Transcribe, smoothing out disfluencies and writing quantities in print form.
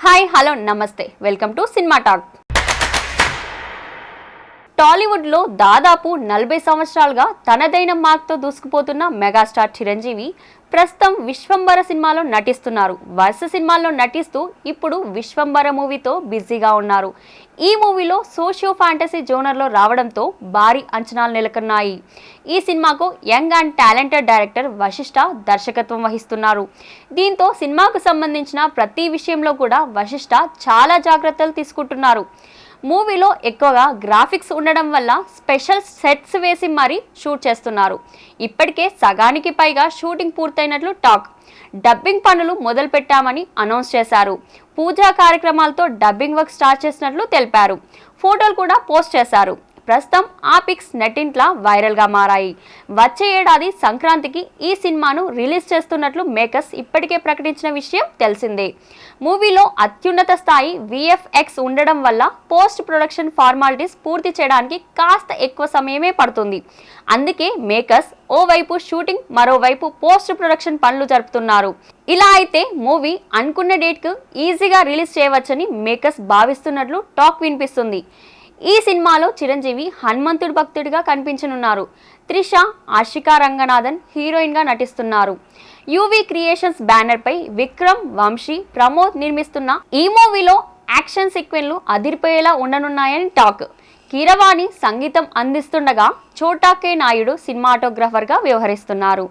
Hi hello నమస్తే welcome to cinema talk. టాలీవుడ్లో దాదాపు 40 సంవత్సరాలుగా తనదైన మార్క్తో దూసుకుపోతున్న మెగాస్టార్ చిరంజీవి ప్రస్తుతం విశ్వంబర సినిమాలో నటిస్తున్నారు. వరుస సినిమాల్లో నటిస్తూ ఇప్పుడు విశ్వంబర మూవీతో బిజీగా ఉన్నారు. ఈ మూవీలో సోషియో ఫ్యాంటసీ జోనర్లో రావడంతో భారీ అంచనాలు నెలకొన్నాయి. ఈ సినిమాకు young and talented director Vassishta దర్శకత్వం వహిస్తున్నారు. దీంతో సినిమాకు సంబంధించిన ప్రతి విషయంలో కూడా వశిష్ఠ చాలా జాగ్రత్తలు తీసుకుంటున్నారు. మూవీలో ఎక్కువగా గ్రాఫిక్స్ ఉండడం వల్ల స్పెషల్ సెట్స్ వేసి మరీ షూట్ చేస్తున్నారు. ఇప్పటికే సగానికి పైగా షూటింగ్ పూర్తయినట్లు టాక్. డబ్బింగ్ పనులు మొదలు పెట్టామని అనౌన్స్ చేశారు. పూజా కార్యక్రమాలతో డబ్బింగ్ వర్క్ స్టార్ట్ చేసినట్లు తెలిపారు. ఫోటోలు కూడా పోస్ట్ చేశారు. ప్రస్తుతం ఆ పిక్స్ నెట్టింట్లా వైరల్గా మారాయి. వచ్చే ఏడాది సంక్రాంతికి ఈ సినిమాను రిలీజ్ చేస్తున్నట్లు మేకర్స్ ఇప్పటికే ప్రకటించిన విషయం తెలిసిందే. మూవీలో అత్యున్నత స్థాయి విఎఫ్ఎక్స్ ఉండడం వల్ల పోస్ట్ ప్రొడక్షన్ ఫార్మాలిటీస్ పూర్తి చేయడానికి కాస్త ఎక్కువ సమయమే పడుతుంది. అందుకే మేకర్స్ ఓవైపు షూటింగ్ మరోవైపు పోస్ట్ ప్రొడక్షన్ పనులు జరుపుతున్నారు. ఇలా అయితే మూవీ అనుకున్న డేట్కు ఈజీగా రిలీజ్ చేయవచ్చని మేకర్స్ భావిస్తున్నట్లు టాక్ వినిపిస్తుంది. ఈ సినిమాలో చిరంజీవి హనుమంతుడి భక్తుడిగా కనిపించనున్నారు. త్రిష, ఆశికా రంగనాథన్ హీరోయిన్గా నటిస్తున్నారు. యూవీ క్రియేషన్స్ బ్యానర్పై విక్రమ్, వంశీ, ప్రమోద్ నిర్మిస్తున్న ఈ మూవీలో యాక్షన్ సీక్వెన్లు అదిరిపోయేలా ఉండనున్నాయని టాక్. కీరవాణి సంగీతం అందిస్తుండగా చోటా కే నాయుడు సినిమాటోగ్రాఫర్గా వ్యవహరిస్తున్నారు.